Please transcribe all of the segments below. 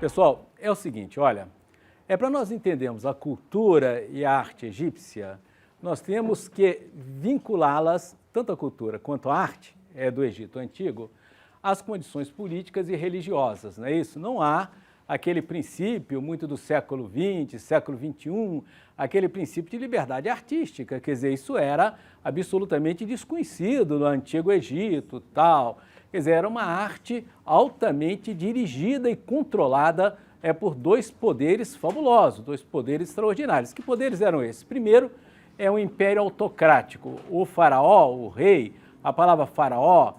Pessoal, é o seguinte, olha, para nós entendermos a cultura e a arte egípcia, nós temos que vinculá-las, tanto a cultura quanto a arte do Egito Antigo, às condições políticas e religiosas, não é isso? Não há aquele princípio muito do século XX, século XXI, aquele princípio de liberdade artística, quer dizer, isso era absolutamente desconhecido no Antigo Egito, tal. Quer dizer, era uma arte altamente dirigida e controlada por dois poderes fabulosos, dois poderes extraordinários. Que poderes eram esses? Primeiro, é um império autocrático. O faraó, o rei, a palavra faraó,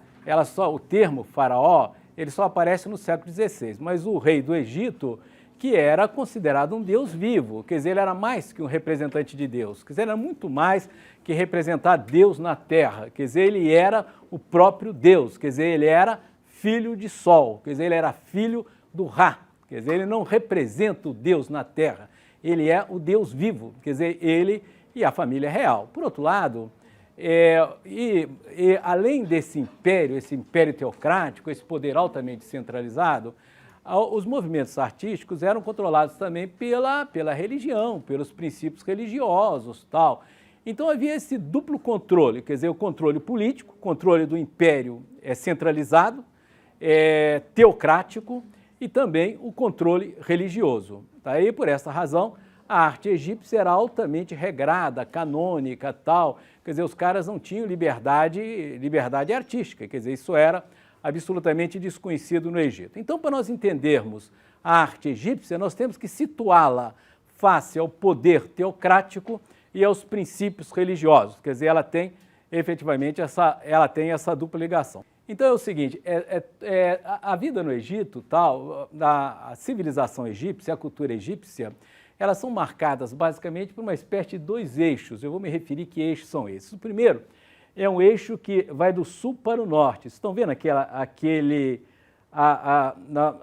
o termo faraó, ele só aparece no século XVI, mas o rei do Egito, que era considerado um deus vivo, quer dizer, ele era mais que um representante de Deus, quer dizer, era muito mais que representar Deus na terra, quer dizer, ele era o próprio Deus, quer dizer, ele era filho de Sol, quer dizer, ele era filho do Ra, quer dizer, ele não representa o Deus na terra, ele é o Deus vivo, quer dizer, ele e a família real. Por outro lado, além desse império, esse império teocrático, esse poder altamente centralizado, os movimentos artísticos eram controlados também pela religião, pelos princípios religiosos, tal. Então havia esse duplo controle, quer dizer, o controle político, controle do império centralizado, teocrático, e também o controle religioso. Daí, por essa razão, a arte egípcia era altamente regrada, canônica, tal. Quer dizer, os caras não tinham liberdade artística, quer dizer, isso era absolutamente desconhecido no Egito. Então, para nós entendermos a arte egípcia, nós temos que situá-la face ao poder teocrático e aos princípios religiosos, quer dizer, ela tem efetivamente essa dupla ligação. Então é o seguinte, a vida no Egito, tal, a civilização egípcia, a cultura egípcia, elas são marcadas basicamente por uma espécie de dois eixos. Eu vou me referir que eixos são esses. O primeiro é um eixo que vai do sul para o norte. Vocês estão vendo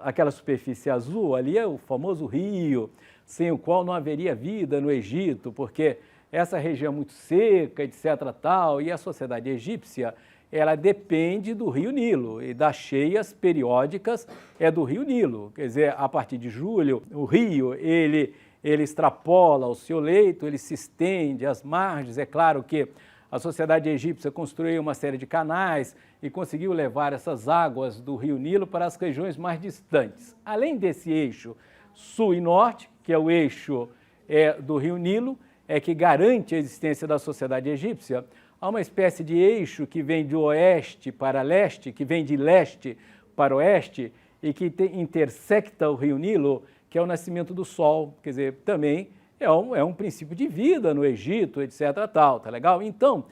aquela superfície azul? Ali é o famoso rio, sem o qual não haveria vida no Egito, porque essa região é muito seca, etc. tal, e a sociedade egípcia, ela depende do rio Nilo e das cheias periódicas do rio Nilo. Quer dizer, a partir de julho, o rio, ele extrapola o seu leito, ele se estende às margens. É claro que a sociedade egípcia construiu uma série de canais e conseguiu levar essas águas do rio Nilo para as regiões mais distantes. Além desse eixo sul e norte, que é o eixo do rio Nilo, que garante a existência da sociedade egípcia, há uma espécie de eixo que vem de oeste para leste, que vem de leste para oeste e que intersecta o rio Nilo, que é o nascimento do sol, quer dizer, também é um princípio de vida no Egito, etc. tal, tá legal? Então,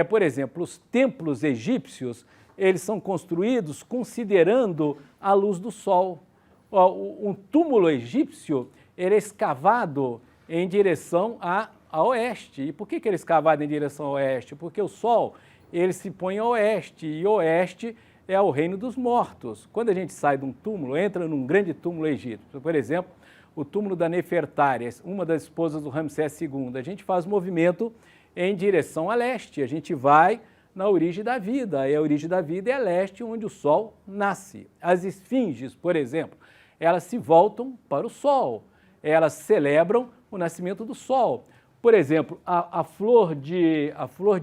por exemplo, os templos egípcios, eles são construídos considerando a luz do sol. Um túmulo egípcio, ele é escavado em direção a oeste. E por que ele é escavado em direção a oeste? Porque o sol, ele se põe a oeste, e oeste é o reino dos mortos. Quando a gente sai de um túmulo, entra num grande túmulo egípcio, por exemplo, o túmulo da Nefertari, uma das esposas do Ramsés II, a gente faz movimento em direção a leste, a gente vai na origem da vida, e a origem da vida é a leste, onde o sol nasce. As esfinges, por exemplo, elas se voltam para o sol, elas celebram o nascimento do sol. Por exemplo, a flor de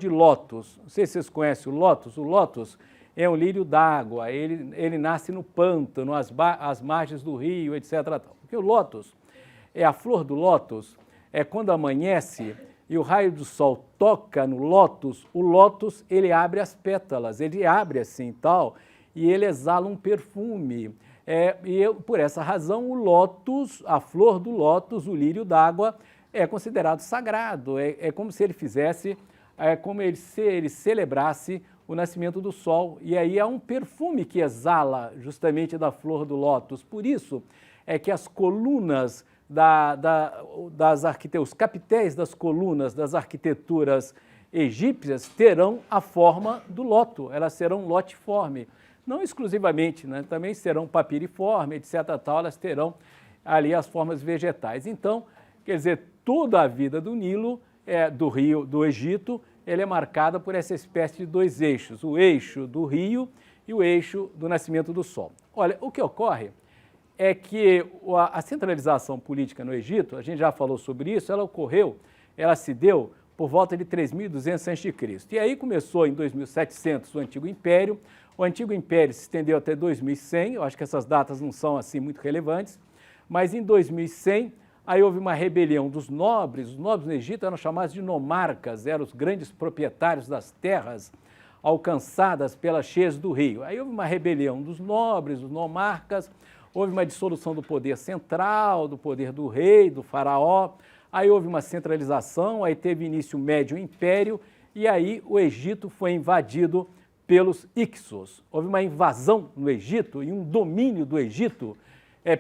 lótus, não sei se vocês conhecem o lótus é um lírio d'água, ele nasce no pântano, às margens do rio, etc. Porque o lótus, a flor do lótus, quando amanhece e o raio do sol toca no lótus, o lótus ele abre as pétalas, ele abre assim tal, e ele exala um perfume. Por essa razão, o lótus, a flor do lótus, o lírio d'água, é considerado sagrado, é como se ele fizesse, como se ele celebrasse o nascimento do sol. E aí há um perfume que exala justamente da flor do lótus. Por isso que as colunas os capitéis das colunas das arquiteturas egípcias terão a forma do loto, elas serão lotiforme. Não exclusivamente, né? Também serão papiriforme, etc. tal, elas terão ali as formas vegetais. Então, quer dizer, toda a vida do Nilo, do Egito, ele é marcada por essa espécie de dois eixos, o eixo do rio e o eixo do nascimento do sol. Olha, o que ocorre é que a centralização política no Egito, a gente já falou sobre isso, ela se deu por volta de 3.200 a.C. E aí começou em 2700 o Antigo Império. O Antigo Império se estendeu até 2100, eu acho que essas datas não são assim muito relevantes, mas em 2100 aí houve uma rebelião dos nobres. Os nobres no Egito eram chamados de nomarcas, eram os grandes proprietários das terras alcançadas pelas cheias do rio. Aí houve uma rebelião dos nobres, dos nomarcas, houve uma dissolução do poder central, do poder do rei, do faraó, aí houve uma centralização, aí teve início o Médio Império, e aí o Egito foi invadido pelos Hicsos. Houve uma invasão no Egito e um domínio do Egito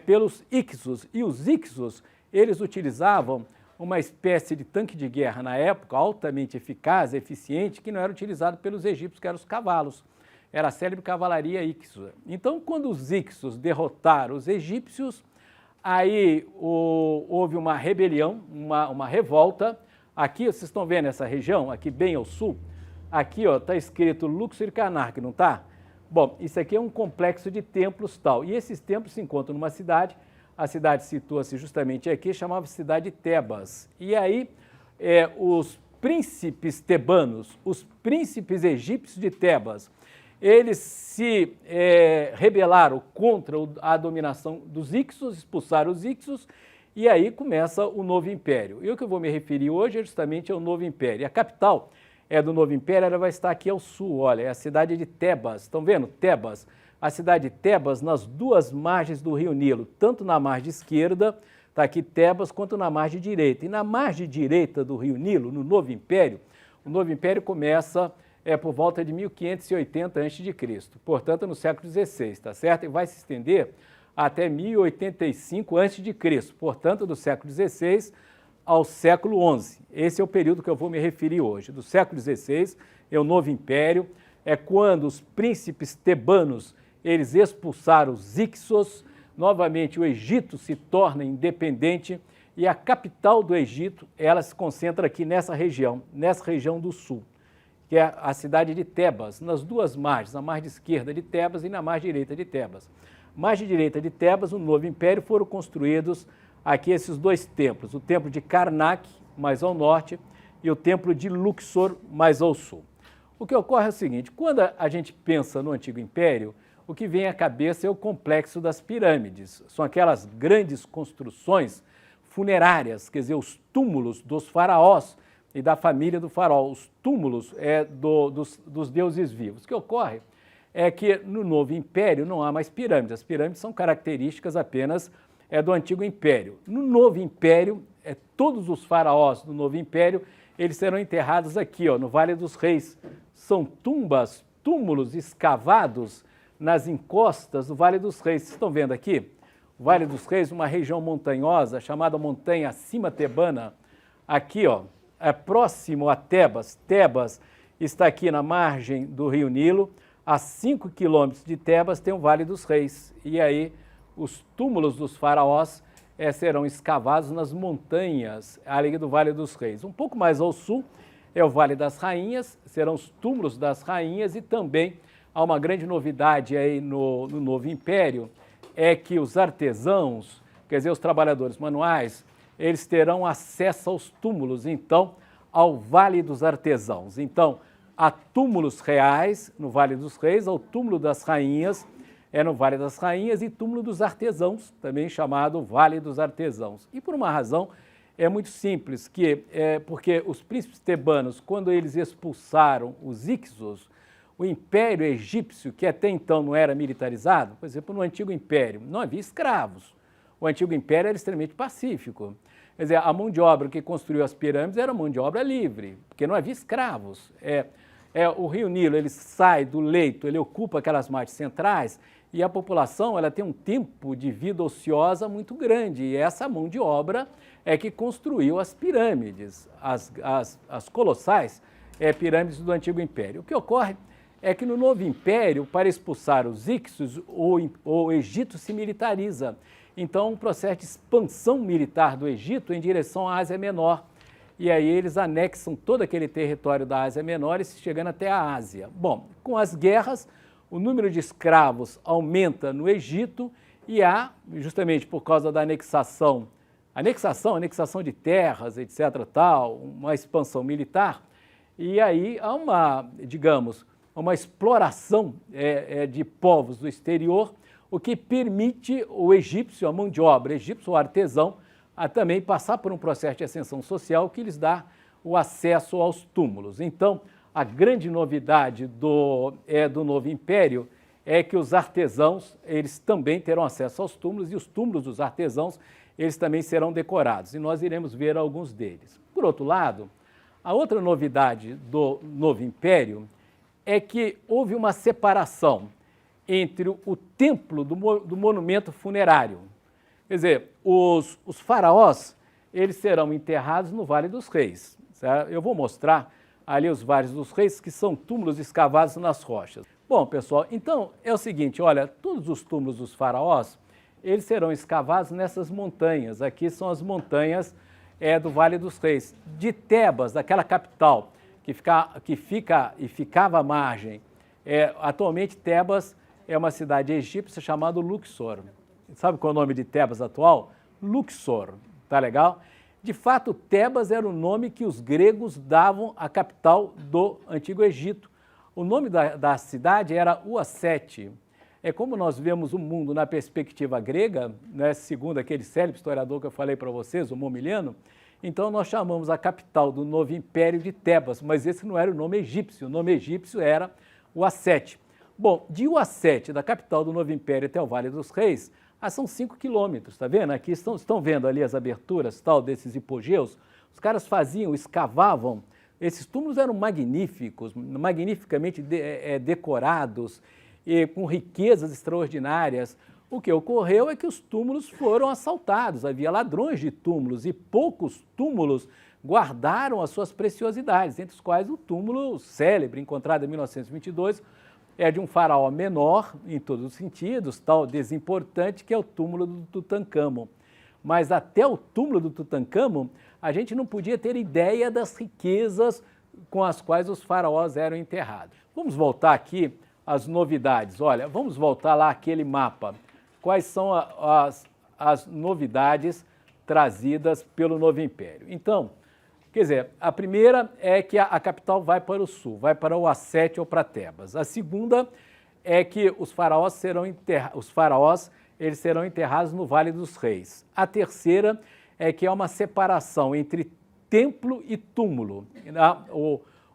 pelos Hicsos, e os Hicsos, eles utilizavam uma espécie de tanque de guerra na época, altamente eficaz, eficiente, que não era utilizado pelos egípcios, que eram os cavalos. Era a célebre cavalaria Hicsos. Então, quando os Hicsos derrotaram os egípcios, aí houve uma rebelião, uma revolta. Aqui, vocês estão vendo essa região, aqui bem ao sul, aqui está escrito Luxor Karnak, não está? Bom, isso aqui é um complexo de templos tal, e esses templos se encontram numa cidade. A cidade situa-se justamente aqui, chamava-se cidade de Tebas. E aí os príncipes tebanos, os príncipes egípcios de Tebas, eles se rebelaram contra a dominação dos Hicsos, expulsaram os Hicsos, e aí começa o Novo Império. E o que eu vou me referir hoje é justamente ao Novo Império. E a capital do Novo Império, ela vai estar aqui ao sul, olha, é a cidade de Tebas. Estão vendo? Tebas. A cidade de Tebas nas duas margens do Rio Nilo, tanto na margem esquerda, está aqui Tebas, quanto na margem direita. E na margem direita do Rio Nilo, no Novo Império, o Novo Império começa por volta de 1580 a.C., portanto no século XVI, tá certo? E vai se estender até 1085 a.C., portanto do século XVI ao século XI. Esse é o período que eu vou me referir hoje. Do século XVI é o Novo Império, é quando os príncipes tebanos eles expulsaram os Hicsos, novamente o Egito se torna independente e a capital do Egito, ela se concentra aqui nessa região do sul, que é a cidade de Tebas, nas duas margens, na margem esquerda de Tebas e na margem direita de Tebas. Margem direita de Tebas, no Novo Império, foram construídos aqui esses dois templos, o templo de Karnak, mais ao norte, e o templo de Luxor, mais ao sul. O que ocorre é o seguinte, quando a gente pensa no Antigo Império, o que vem à cabeça é o complexo das pirâmides. São aquelas grandes construções funerárias, quer dizer, os túmulos dos faraós e da família do faraó, os túmulos dos deuses vivos. O que ocorre é que no Novo Império não há mais pirâmides. As pirâmides são características apenas do Antigo Império. No Novo Império, todos os faraós do Novo Império, eles serão enterrados aqui, no Vale dos Reis. São túmulos escavados nas encostas do Vale dos Reis. Vocês estão vendo aqui? O Vale dos Reis, uma região montanhosa chamada Montanha Acima Tebana. Aqui, é próximo a Tebas. Tebas está aqui na margem do Rio Nilo. A 5 quilômetros de Tebas tem o Vale dos Reis. E aí os túmulos dos faraós serão escavados nas montanhas ali do Vale dos Reis. Um pouco mais ao sul é o Vale das Rainhas, serão os túmulos das rainhas, e também há uma grande novidade aí no Novo Império, é que os artesãos, quer dizer, os trabalhadores manuais, eles terão acesso aos túmulos, então, ao Vale dos Artesãos. Então, há túmulos reais no Vale dos Reis, ao túmulo das rainhas, no Vale das Rainhas, e túmulo dos artesãos, também chamado Vale dos Artesãos. E por uma razão muito simples, que porque os príncipes tebanos, quando eles expulsaram os Hicsos, o Império Egípcio, que até então não era militarizado, por exemplo, no Antigo Império, não havia escravos. O Antigo Império era extremamente pacífico. Quer dizer, a mão de obra que construiu as pirâmides era mão de obra livre, porque não havia escravos. O Rio Nilo, ele sai do leito, ele ocupa aquelas margens centrais, e a população ela tem um tempo de vida ociosa muito grande, e essa mão de obra é que construiu as pirâmides, as colossais pirâmides do Antigo Império. O que ocorre é que no Novo Império, para expulsar os Hicsos, o Egito se militariza. Então, um processo de expansão militar do Egito em direção à Ásia Menor. E aí eles anexam todo aquele território da Ásia Menor e chegando até a Ásia. Bom, com as guerras, o número de escravos aumenta no Egito E há, justamente por causa da anexação de terras, etc., tal, uma expansão militar, e aí há uma, digamos, uma exploração de povos do exterior, o que permite o egípcio, a mão de obra egípcio, o artesão, a também passar por um processo de ascensão social que lhes dá o acesso aos túmulos. Então, a grande novidade do Novo Império é que os artesãos, eles também terão acesso aos túmulos, e os túmulos dos artesãos, eles também serão decorados, e nós iremos ver alguns deles. Por outro lado, a outra novidade do Novo Império é que houve uma separação entre o templo do monumento funerário. Quer dizer, os faraós, eles serão enterrados no Vale dos Reis. Certo? Eu vou mostrar ali os Vales dos Reis, que são túmulos escavados nas rochas. Bom, pessoal, então é o seguinte, olha, todos os túmulos dos faraós, eles serão escavados nessas montanhas. Aqui são as montanhas do Vale dos Reis. De Tebas, daquela capital que ficava à margem. Atualmente, Tebas é uma cidade egípcia chamada Luxor. Sabe qual é o nome de Tebas atual? Luxor, tá legal? De fato, Tebas era o nome que os gregos davam à capital do Antigo Egito. O nome da cidade era Uassete. É como nós vemos o mundo na perspectiva grega, né, segundo aquele célebre historiador que eu falei para vocês, o Momiliano, então nós chamamos a capital do Novo Império de Tebas, mas esse não era o nome egípcio, o nome egípcio era Uassete. Bom, de Uassete, da capital do Novo Império até o Vale dos Reis, são 5 quilômetros, tá vendo? Aqui estão vendo ali as aberturas tal desses hipogeus. Os caras escavavam, esses túmulos eram magníficos, magnificamente decorados, e com riquezas extraordinárias. O que ocorreu é que os túmulos foram assaltados, havia ladrões de túmulos e poucos túmulos guardaram as suas preciosidades, entre os quais o túmulo célebre, encontrado em 1922, é de um faraó menor, em todos os sentidos, tal desimportante, que é o túmulo do Tutancâmon. Mas até o túmulo do Tutancâmon, a gente não podia ter ideia das riquezas com as quais os faraós eram enterrados. Vamos voltar aqui às novidades. Olha, vamos voltar lá àquele mapa. Quais são as novidades trazidas pelo Novo Império? Então, quer dizer, a primeira é que a capital vai para o sul, vai para Uassete ou para Tebas. A segunda é que os faraós serão enterrados no Vale dos Reis. A terceira é que há uma separação entre templo e túmulo.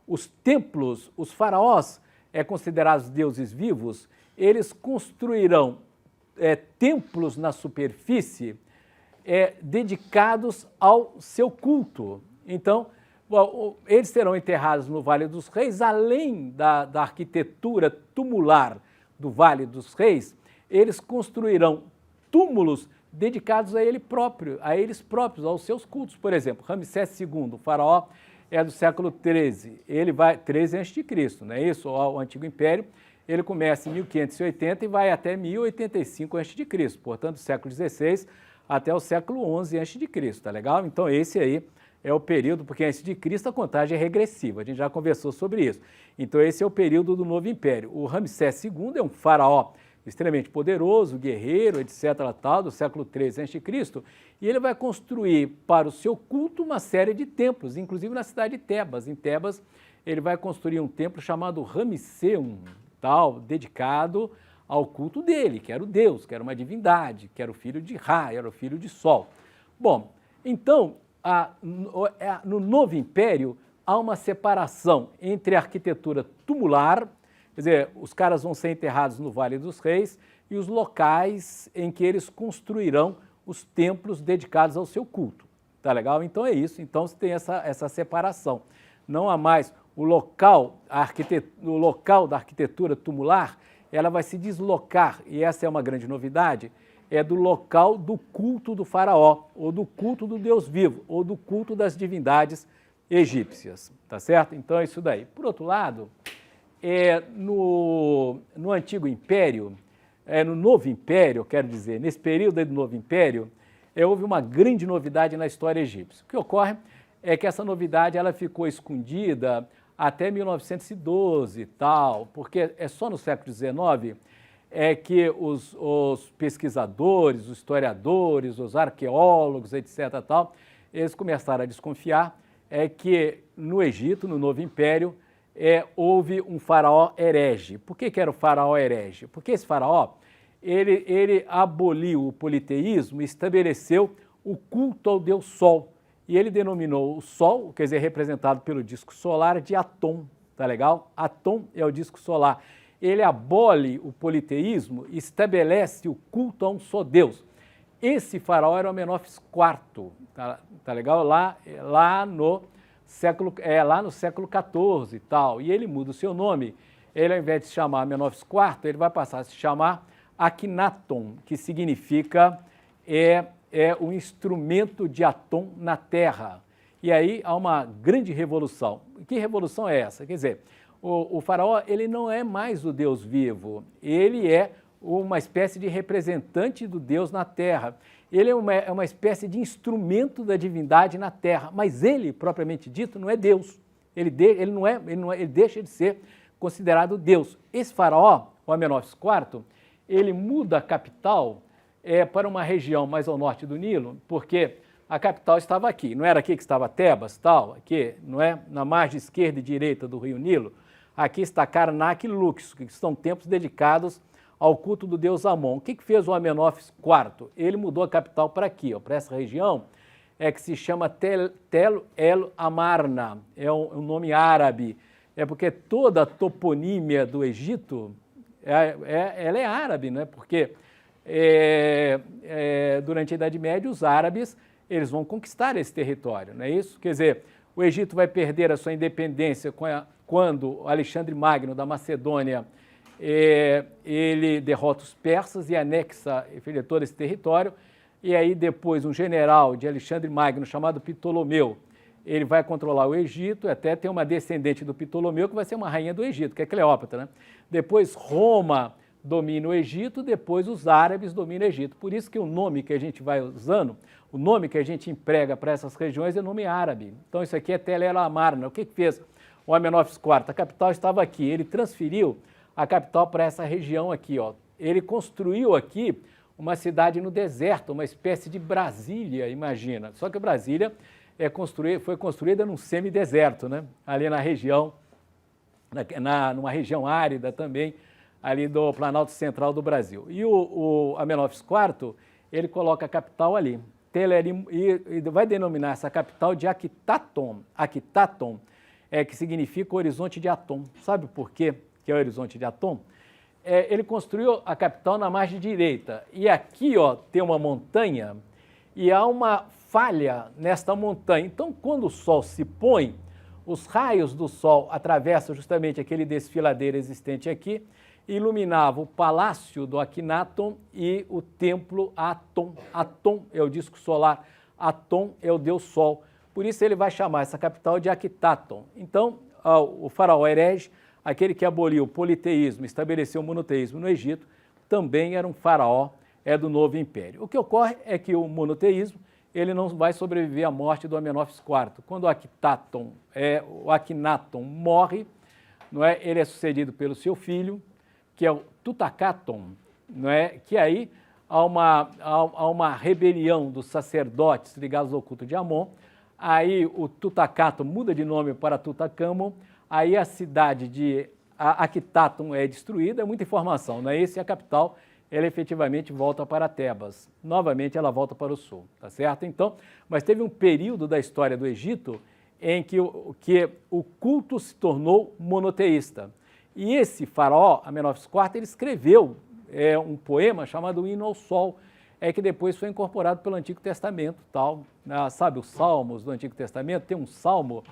Os templos, os faraós, considerados deuses vivos, eles construirão templos na superfície dedicados ao seu culto. Então, eles serão enterrados no Vale dos Reis, além da arquitetura tumular do Vale dos Reis, eles construirão túmulos dedicados a eles próprios, aos seus cultos. Por exemplo, Ramsés II, o faraó, é do século XIII, ele vai 13 a.C., não é isso? O Antigo Império, ele começa em 1580 e vai até 1085 a.C., portanto, do século XVI até o século XI a.C., tá legal? Então, esse aí é o período, porque antes de Cristo a contagem é regressiva, a gente já conversou sobre isso. Então, esse é o período do Novo Império. O Ramsés II é um faraó extremamente poderoso, guerreiro, etc., tal, do século XIII a.C., e ele vai construir para o seu culto uma série de templos, inclusive na cidade de Tebas. Em Tebas, ele vai construir um templo chamado Ramesseum, tal, dedicado ao culto dele, que era o Deus, que era uma divindade, que era o filho de Ra, era o filho de Sol. Bom, então, no Novo Império, há uma separação entre a arquitetura tumular, quer dizer, os caras vão ser enterrados no Vale dos Reis, e os locais em que eles construirão os templos dedicados ao seu culto. Tá legal? Então é isso. Então você tem essa separação. Não há mais o local da arquitetura tumular, ela vai se deslocar, e essa é uma grande novidade, do local do culto do faraó, ou do culto do Deus vivo, ou do culto das divindades egípcias. Tá certo? Então é isso daí. Por outro lado, no Antigo Império, no Novo Império, quero dizer, nesse período aí do Novo Império, houve uma grande novidade na história egípcia. O que ocorre é que essa novidade ela ficou escondida até 1912 e tal, porque é só no século XIX é que os pesquisadores, os historiadores, os arqueólogos, etc., tal, eles começaram a desconfiar que no Egito, no Novo Império, houve um faraó herege. Por que era o faraó herege? Porque esse faraó, ele aboliu o politeísmo e estabeleceu o culto ao deus Sol. E ele denominou o Sol, quer dizer, representado pelo disco solar, de Atom, tá legal? Atom é o disco solar. Ele abole o politeísmo e estabelece o culto a um só Deus. Esse faraó era o Amenófis IV, tá legal? Lá no século XIV e tal. E ele muda o seu nome. Ele, ao invés de se chamar Amenófis IV, ele vai passar a se chamar Akhenaton, que significa o instrumento de Atom na Terra. E aí há uma grande revolução. Que revolução é essa? Quer dizer, o faraó ele não é mais o Deus vivo, ele é uma espécie de representante do Deus na Terra. Ele é uma espécie de instrumento da divindade na Terra, mas ele, propriamente dito, não é Deus. Ele deixa de ser considerado Deus. Esse faraó, o Amenófis IV, ele muda a capital para uma região mais ao norte do Nilo, porque a capital estava aqui. Não era aqui que estava Tebas, tal, aqui, não é? Na margem esquerda e direita do rio Nilo. Aqui está Karnak e Luxor, que são templos dedicados ao culto do deus Amon. O que fez o Amenófis IV? Ele mudou a capital para aqui, para essa região, que se chama Tel El Amarna, é um nome árabe, porque toda a toponímia do Egito, ela é árabe, né? Porque durante a Idade Média os árabes eles vão conquistar esse território, não é isso? Quer dizer, o Egito vai perder a sua independência quando Alexandre Magno da Macedônia ele derrota os persas e anexa todo esse território, e aí depois um general de Alexandre Magno chamado Ptolomeu, ele vai controlar o Egito, até tem uma descendente do Ptolomeu que vai ser uma rainha do Egito, que é Cleópatra, né? Depois Roma domina o Egito, depois os árabes dominam o Egito. Por isso que o nome que a gente vai usando, o nome que a gente emprega para essas regiões é nome árabe. Então isso aqui é Tel El Amarna. O que fez o Amenófis IV? A capital estava aqui, ele transferiu a capital para essa região aqui, ó. Ele construiu aqui uma cidade no deserto, uma espécie de Brasília, imagina. Só que Brasília foi construída num semideserto, né? Ali na região, numa região árida também, ali do Planalto Central do Brasil. E o Amenófis IV, ele coloca a capital ali. E vai denominar essa capital de Akhenaton. Akhenaton que significa horizonte de Atom. Sabe por quê que é o horizonte de Atom? Ele construiu a capital na margem direita. E aqui, ó, tem uma montanha e há uma falha nesta montanha. Então, quando o sol se põe, os raios do sol atravessam justamente aquele desfiladeiro existente aqui, iluminava o palácio do Akhenaton e o templo Atom. Atom é o disco solar, Atom é o deus sol. Por isso ele vai chamar essa capital de Akhenaton. Então, o faraó herege, aquele que aboliu o politeísmo, estabeleceu o monoteísmo no Egito, também era um faraó do Novo Império. O que ocorre é que o monoteísmo ele não vai sobreviver à morte do Amenófis IV. Quando o Akhenaton morre, não é? Ele é sucedido pelo seu filho, que é o Tutankhaton, não é? Que aí há uma rebelião dos sacerdotes ligados ao culto de Amon. Aí o Tutankhaton muda de nome para Tutankhamon, aí a cidade de Akhenaton é destruída, é muita informação, não é isso? E a capital, ela efetivamente volta para Tebas. Novamente ela volta para o sul, tá certo? Então, mas teve um período da história do Egito em que o culto se tornou monoteísta. E esse faraó, Amenófis IV, ele escreveu um poema chamado Hino ao Sol, que depois foi incorporado pelo Antigo Testamento, tal. Sabe os Salmos do Antigo Testamento? Tem um salmo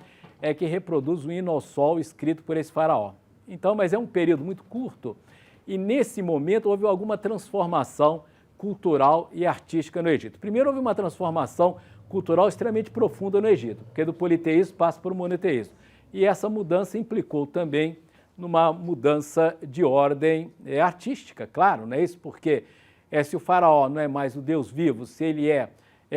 que reproduz o Hino ao Sol escrito por esse faraó. Então, mas é um período muito curto e nesse momento houve alguma transformação cultural e artística no Egito. Primeiro houve uma transformação cultural extremamente profunda no Egito, porque do politeísmo passa para o monoteísmo. E essa mudança implicou também numa mudança de ordem artística, claro, não é isso? Porque se o faraó não é mais o Deus vivo, se ele é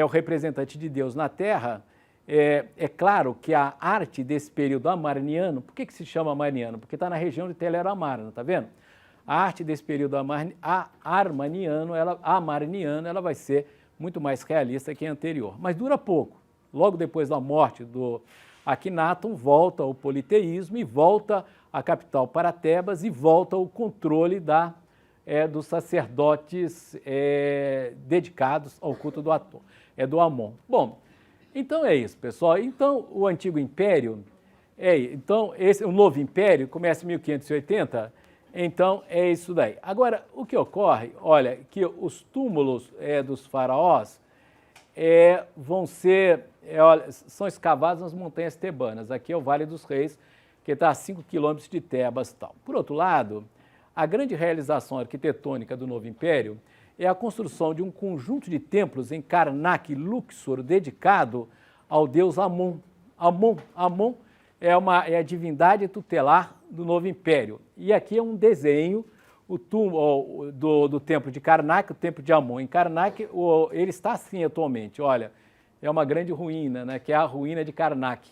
o representante de Deus na Terra, é claro que a arte desse período amarniano, por que se chama amarniano? Porque está na região de Tel El Amarna, está vendo? a arte desse período amarniano, ela vai ser muito mais realista que a anterior. Mas dura pouco. Logo depois da morte do Akhenaton, volta o politeísmo e volta a capital para Tebas e volta o controle dos sacerdotes dedicados ao culto do Amon. Bom, então é isso, pessoal. Então, o Antigo Império, o Novo Império começa em 1580, então é isso daí. Agora, o que ocorre, olha, que os túmulos dos faraós são escavados nas montanhas tebanas. Aqui é o Vale dos Reis, que está a 5 quilômetros de Tebas e tal. Por outro lado, a grande realização arquitetônica do Novo Império é a construção de um conjunto de templos em Karnak e Luxor dedicado ao deus Amon. Amon é a divindade tutelar do Novo Império. E aqui é um desenho do templo de Karnak, o templo de Amon. Em Karnak, ele está assim atualmente, olha, é uma grande ruína, né, que é a ruína de Karnak.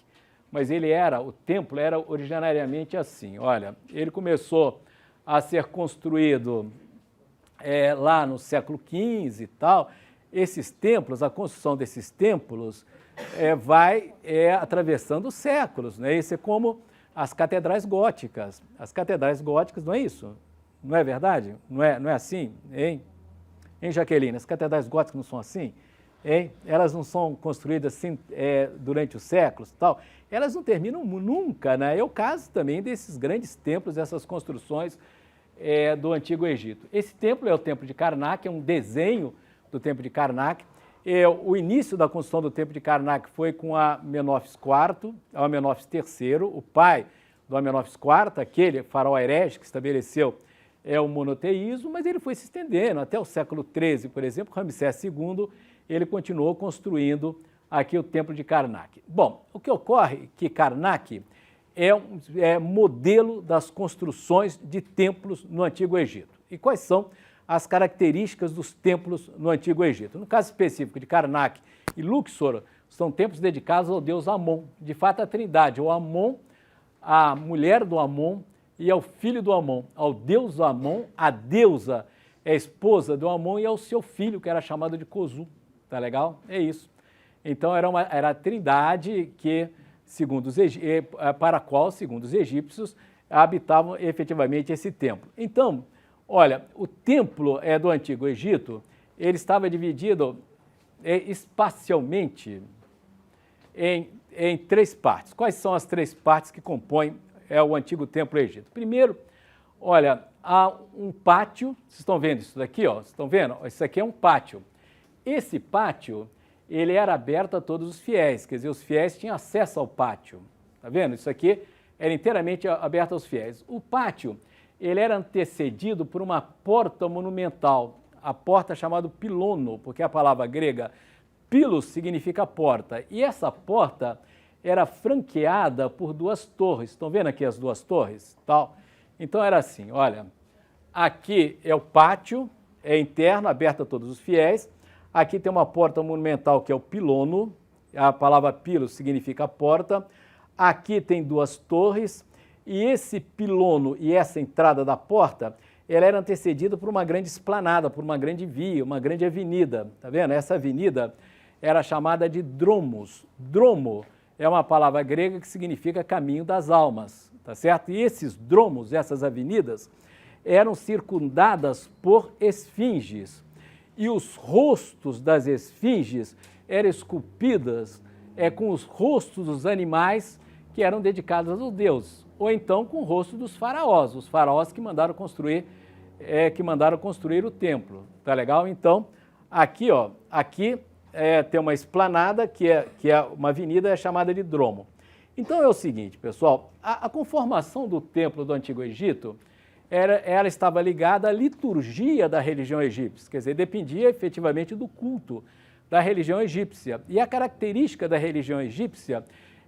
Mas o templo era originariamente assim, olha, ele começou a ser construído lá no século XV e tal. Esses templos, a construção desses templos vai atravessando os séculos, né? Isso é como as catedrais góticas. As catedrais góticas, não é isso? Não é verdade? Não é assim? Hein, Jaqueline? As catedrais góticas não são assim? Hein? Elas não são construídas assim durante os séculos e tal. Elas não terminam nunca, né? É o caso também desses grandes templos, dessas construções do Antigo Egito. Esse templo é o Templo de Karnak, é um desenho do Templo de Karnak. O início da construção do Templo de Karnak foi com Amenófis IV, Amenófis III, o pai do Amenófis IV, aquele faraó herege que estabeleceu o monoteísmo, mas ele foi se estendendo até o século XIII, por exemplo. Ramsés II, ele continuou construindo aqui o Templo de Karnak. Bom, o que ocorre é que Karnak é modelo das construções de templos no Antigo Egito. E quais são as características dos templos no Antigo Egito? No caso específico de Karnak e Luxor, são templos dedicados ao deus Amon, de fato a trindade, o Amon, a mulher do Amon e ao filho do Amon, ao deus Amon, a deusa é a esposa do Amon e ao seu filho, que era chamado de Kozu. Tá legal? É isso. Então era a trindade que, para a qual, segundo os egípcios, habitavam efetivamente esse templo. Então, olha, o templo do Antigo Egito, ele estava dividido espacialmente em 3 partes. Quais são as 3 partes que compõem o antigo templo egito? Primeiro, olha, há um pátio, vocês estão vendo isso daqui, ó? Vocês estão vendo? Isso aqui é um pátio. Esse pátio, ele era aberto a todos os fiéis, quer dizer, os fiéis tinham acesso ao pátio. Tá vendo? Isso aqui era inteiramente aberto aos fiéis. O pátio, ele era antecedido por uma porta monumental, a porta chamada pilono, porque a palavra grega pilos significa porta, e essa porta era franqueada por 2 torres. Estão vendo aqui as 2 torres? Tal? Então era assim, olha, aqui é o pátio, é interno, aberto a todos os fiéis. Aqui tem uma porta monumental que é o pilono, a palavra pilos significa porta. Aqui tem 2 torres, e esse pilono e essa entrada da porta, ela era antecedida por uma grande esplanada, por uma grande via, uma grande avenida. Tá vendo? Essa avenida era chamada de dromos. Dromo é uma palavra grega que significa caminho das almas, tá certo? E esses dromos, essas avenidas, eram circundadas por esfinges. E os rostos das esfinges eram esculpidas com os rostos dos animais que eram dedicados aos deuses, ou então com o rosto dos faraós, os faraós que mandaram construir o templo, tá legal? Então, aqui, ó, tem uma esplanada que é uma avenida chamada de Dromo. Então é o seguinte, pessoal, a conformação do templo do Antigo Egito, ela estava ligada à liturgia da religião egípcia, quer dizer, dependia efetivamente do culto da religião egípcia. E a característica da religião egípcia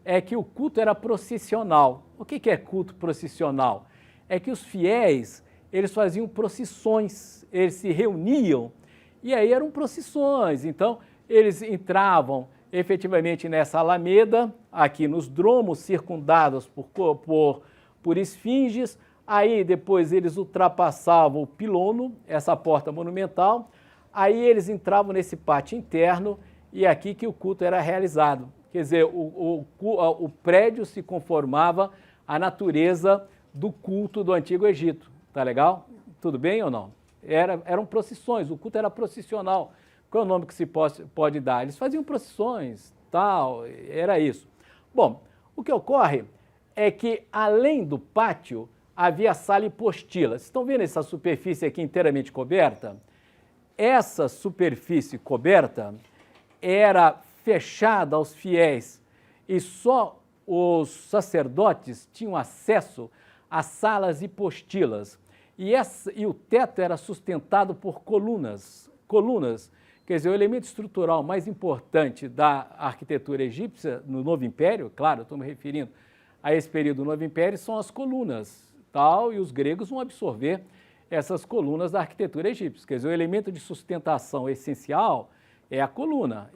é que o culto era processional. O que é culto processional? É que os fiéis, eles faziam procissões, eles se reuniam, e aí eram procissões. Então, eles entravam efetivamente nessa alameda, aqui nos dromos circundados por esfinges. Aí depois eles ultrapassavam o pilono, essa porta monumental, aí eles entravam nesse pátio interno e é aqui que o culto era realizado. Quer dizer, o prédio se conformava à natureza do culto do Antigo Egito. Tá legal? Tudo bem ou não? Eram procissões, o culto era processional. Qual é o nome que se pode dar? Eles faziam procissões, tal, era isso. Bom, o que ocorre é que, além do pátio, havia a sala hipostila. Vocês estão vendo essa superfície aqui inteiramente coberta? Essa superfície coberta era fechada aos fiéis e só os sacerdotes tinham acesso às salas hipostilas. E o teto era sustentado por colunas. Colunas, quer dizer, o elemento estrutural mais importante da arquitetura egípcia no Novo Império, claro, estou me referindo a esse período do Novo Império, são as colunas, tal, e os gregos vão absorver essas colunas da arquitetura egípcia. Quer dizer, o elemento de sustentação essencial é a coluna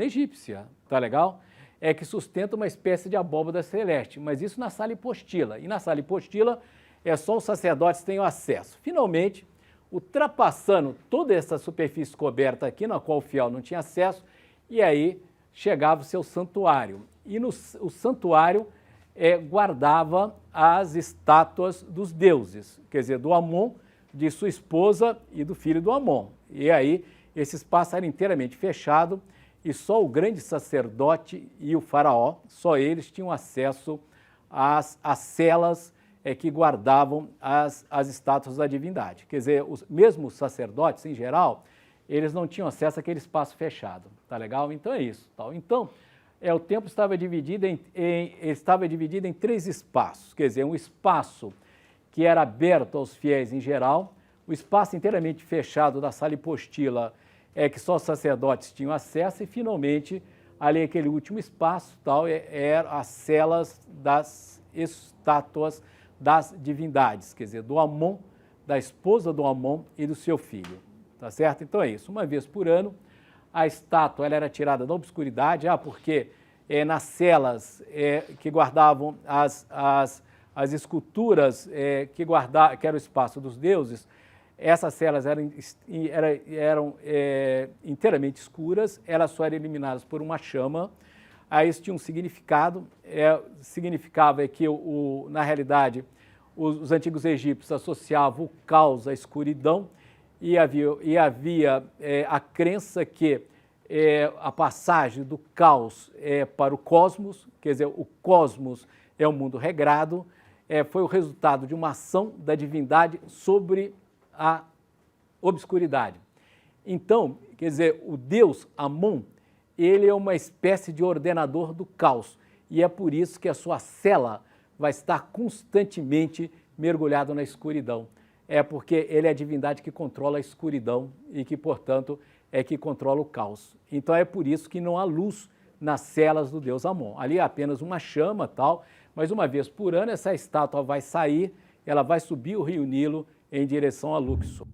egípcia, tá legal? É que sustenta uma espécie de abóbada celeste, mas isso na sala hipostila. E na sala hipostila é só os sacerdotes que têm acesso. Finalmente, ultrapassando toda essa superfície coberta aqui, na qual o fiel não tinha acesso, e aí chegava o seu santuário. E o santuário guardava as estátuas dos deuses, quer dizer, do Amon, de sua esposa e do filho do Amon. E aí esse espaço era inteiramente fechado e só o grande sacerdote e o faraó, só eles tinham acesso às celas que guardavam as estátuas da divindade. Quer dizer, mesmo os sacerdotes, em geral, eles não tinham acesso àquele espaço fechado, tá legal? Então é isso. Tal. Então, o templo estava dividido em 3 espaços, quer dizer, um espaço que era aberto aos fiéis em geral, o espaço inteiramente fechado da sala hipostila que só os sacerdotes tinham acesso, e finalmente, ali aquele último espaço, tal, eram as celas das estátuas das divindades, quer dizer, do Amon, da esposa do Amon e do seu filho, tá certo? Então é isso, uma vez por ano, a estátua ela era tirada da obscuridade, porque nas celas que guardavam as esculturas que era o espaço dos deuses, essas celas eram inteiramente escuras, elas só eram iluminadas por uma chama. Aí isso tinha um significado, significava que, na realidade, os antigos egípcios associavam o caos à escuridão e havia a crença que a passagem do caos para o cosmos, quer dizer, o cosmos é um mundo regrado, foi o resultado de uma ação da divindade sobre a obscuridade. Então, quer dizer, o deus Amon, ele é uma espécie de ordenador do caos, e é por isso que a sua cela vai estar constantemente mergulhada na escuridão. É porque ele é a divindade que controla a escuridão e que, portanto, que controla o caos. Então é por isso que não há luz nas celas do deus Amon. Ali é apenas uma chama, tal, mas uma vez por ano essa estátua vai sair, ela vai subir o rio Nilo em direção a Luxor.